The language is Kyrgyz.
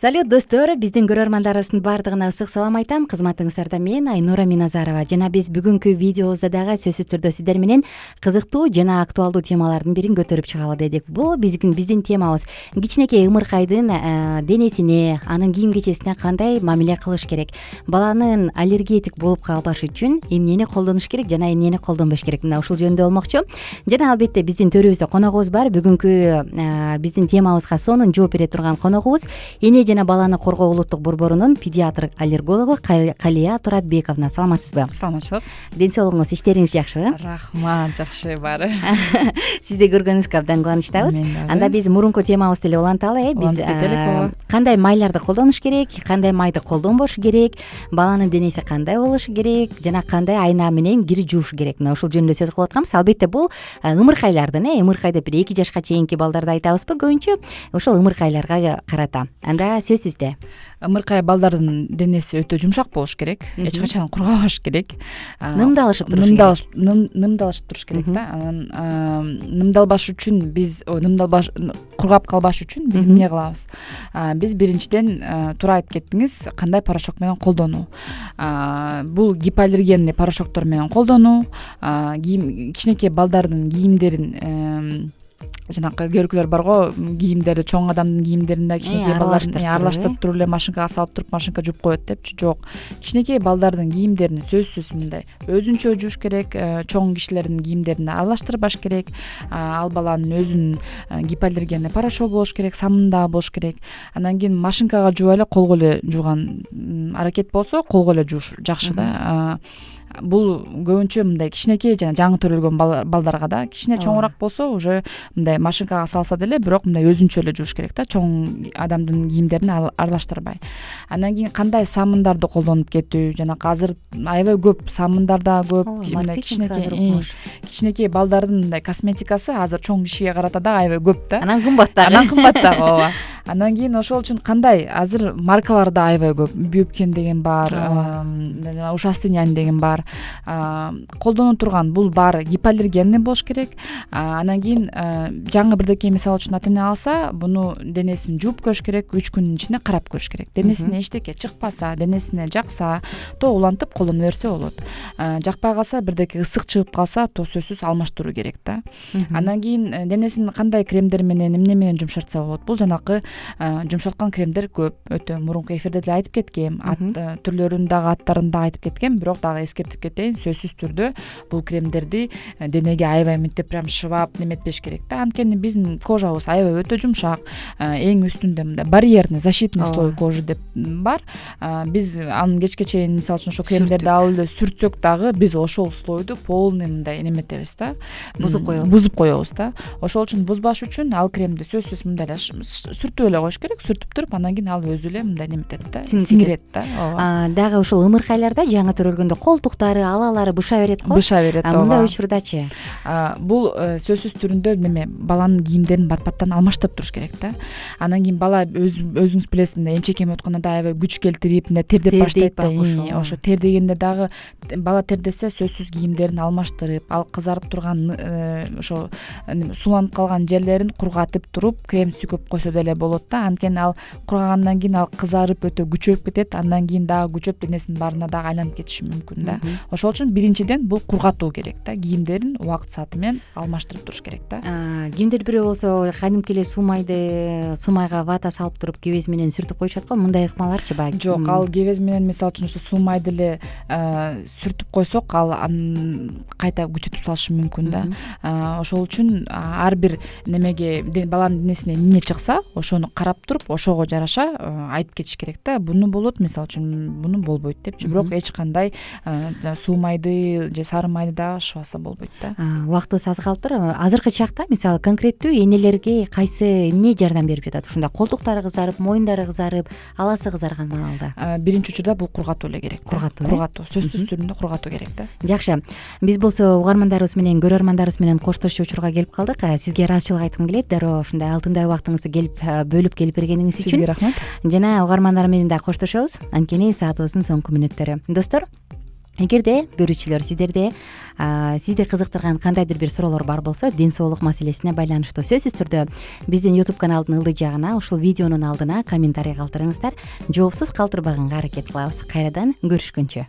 Салют достор, биздин көрөрмандарыбыздын баардыгына ысык салам айтам. Кызматыңыздарда мен Айнура Миназарова. Жана биз бүгүнкү видеобузда дагы сөзсүз түрдө сиздер менен кызыктуу жана актуалдуу темалардын бирин көтөрүп чыгалы дедик. Бул биздин темабыз кичинекей ымыркайдын денесине, анын кийим кечесине кандай мамиле кылыш керек, баланын аллергетик болуп калбаш үчүн эмнени колдонуш керек жана эмнени колдонбош керек. Мына ушул жөнүндө болмокчу. Жана албетте биздин төрүбүздө коногубуз бар. Бүгүнкү биздин темабызга сонун жооп бере турган коногубуз эне жана баланы коргоо улуттук борборунун педиатр аллергологу Калия Туратбековна. Саламатсызбы? Саламатчылык. Ден соолугуңуз, иштериңиз жакшыбы? Рахмат, жакшы баары. Сизди көргөнүбүзгө абдан кубанычтабыз. Анда биз мурунку темабызды эле уланталы. Биз кандай майларды колдонуш керек, кандай майды колдонбош керек, баланын денеси кандай болушу керек жана кандай айна менен кир жууш керек. Мына ушул жөнүндө сөз кылып атканбыз. Албетте бул ымыркайлардын, ымыркайды бир 2 жашка чейинки балдарды айтабызбы көбүнчө, ошол ымыркайларга карата. Анда сөз сизде. Ымыркай балдардын денеси өтө жумшак болуш керек, эч качан кургабаш керек. Нымдалышып туруш керек. Нымдалышып туруш керек да. Нымдалбаш үчүн биз кургап калбаш үчүн биз эмне кылабыз? Биз биринчиден туура айтып кеттиңиз, кандай порошок менен колдонуу. Бул гипоаллергенный порошоктор менен колдонуу, кичинекей балдардын кийимдерин жанакы көргүлөр барго, кийимдерди чоң адамдын кийимдерин да кичинекей балдардын аралаштырып туруп эле машинкага салып туруп машинка жууп коет депчи. Жок. Кичинекей балдардын кийимдерин сөзсүз мындай өзүнчө жууш керек, чоң кишилердин кийимдерин аралаштырбаш керек. Ал баланын өзүнүн гипоаллергенный порошогу болуш керек, самында болуш керек. Андан кийин машинкага жууп эле, колго эле жууган аракет болсо, колго эле жууш жакшы да. Бул көбүнчө мындай кичинекей жана жаңы төрөлгөн балдарга да, кичине чоңураак болсо уже мындай машинкага салса деле, бирок мындай өзүнчө эле жууш керек да, чоң адамдын кийимдерин аралаштырбай. Андан кийин кандай самындарды колдонуп кетүү, жанакы азыр аябай көп самындар да көп, кичинекей балдардын мындай косметикасы азыр чоң кишиге карата да аябай көп да. Анан кымбат дагы, ооба. Андан кийин ошол үчүн кандай азыр маркалар да аябай көп. Бюбкен деген бар, жана Ушастынян деген бар. Колдоно турган бул баары гипоаллергенный болуш керек. Андан кийин жаңы бирдеке мисалы үчүн ата-эне алса, буну денесин жууп көрүш керек, 3 күндүн ичинде карап көрүш керек. Денесине эчтеке чыкпаса, денесине жакса, то улантып колдоно берсе болот. Жакпай калса, бирдеке ысык чыгып калса, то сөзсүз алмаштыруу керек да. Андан кийин денесин кандай кремдер менен, эмне менен жумшартса болот? Бул жанакы жумшаткан кремдер көп, өтө мурунку эфирде деле айтып кеткем, түрлөрүн дагы аттарын да айтып кеткем, бирок дагы эскертип кетейин, сөзсүз түрдө бул кремдерди денеге аябай мынтип прям шыбап неметпеш керек да. Анткени биздин кожабыз аябай өтө жумшак, эң үстүндө мындай барьерный, защитный слой кожи деп бар. Биз анын кечке чейин мисалы үчүн ошо кремдерди алып эле сүртсөк дагы, биз ошол слойду полный мындай неметебиз да, бузуп коебуз да. Ошол үчүн бузбаш үчүн ал кремди сөзсүз мындай эле сүртүп эле коюш керек, сүртүп туруп, андан кийин ал өзү эле мындай неметет да, сиңирет да. Дагы ушул ымыркайларда жаңы төрөлгөндө колтуктары, алалары быша берет го. Быша берет, ооба. Мындай учурдачы? Бул сөзсүз түрүндө неме, баланын кийимдерин бат-баттан алмаштырып туруш керек да. Андан кийин бала өзүңүз билесиз, мындай эмчек эме өткөндө да аябай күч келтирип, мындай тердеп баштайт да. Ошо тер дегенде дагы бала тердесе сөзсүз кийимдерин алмаштырып, ал кызарып турган ошо суланып калган жерлерин кургатып туруп, крем сүйкөп койсо деле болот да. Анткени ал кургагандан кийин ал кызарып өтө күчөп кетет, андан кийин дагы күчөп денесинин баарына дагы айланып кетиши мүмкүн да. Ошол үчүн биринчиден бул кургатуу керек да, кийимдерин убакыт сааты менен алмаштырып туруш керек да. Кимдир бирөө болсо кадимки эле суумайга вата салып туруп кебез менен сүртүп коюшат го, мындай ыкмаларчы баягы? Жок, ал кебез менен мисалы үчүн ошо суумайды эле сүртүп койсок, ал кайта күчөтүп салышы мүмкүн да. Ошол үчүн ар бир немеге, баланын денесине эмне чыкса, ошону карап туруп, ошого жараша айтып кетиш керек да. Буну болот, мисалы үчүн буну болбойт депчи. Бирок эч кандай суумайды же сары майды дагы ашыбаса болбойт да. Убактыбыз аз калыптыр. Азыркы чакта мисалы конкреттүү энелерге кайсы эмне жардам берип жатат? Ушундай колтуктары кызарып, моюндары кызарып, аласы кызарган маалда. Биринчи учурда бул кургатуу эле керек. Кургатуу, сөзсүз түрүндө кургатуу керек да. Жакшы. Биз болсо угармандарыбыз менен, көрөрмандарыбыз менен коштошчу учурга келип калдык. Сизге ыраазычылык айткым келет, дароо ушундай алтындай убактыңызды бөлүп келип бергениңиз үчүн. Сизге рахмат. Жана угармандар менен да коштошобуз. Анткени саатыбыздын соңку мүнөттөрү. Достор, эгерде көрүүчүлөр сизди кызыктырган кандайдыр бир суроолор бар болсо, ден соолук маселесине байланыштуу сөзсүз түрдө биздин YouTube каналдын ылдый жагына, ушул видеонун алдына комментарий калтырыңыздар. Жоопсуз калтырбаганга аракет кылабыз. Кайрадан көрүшкөнчө.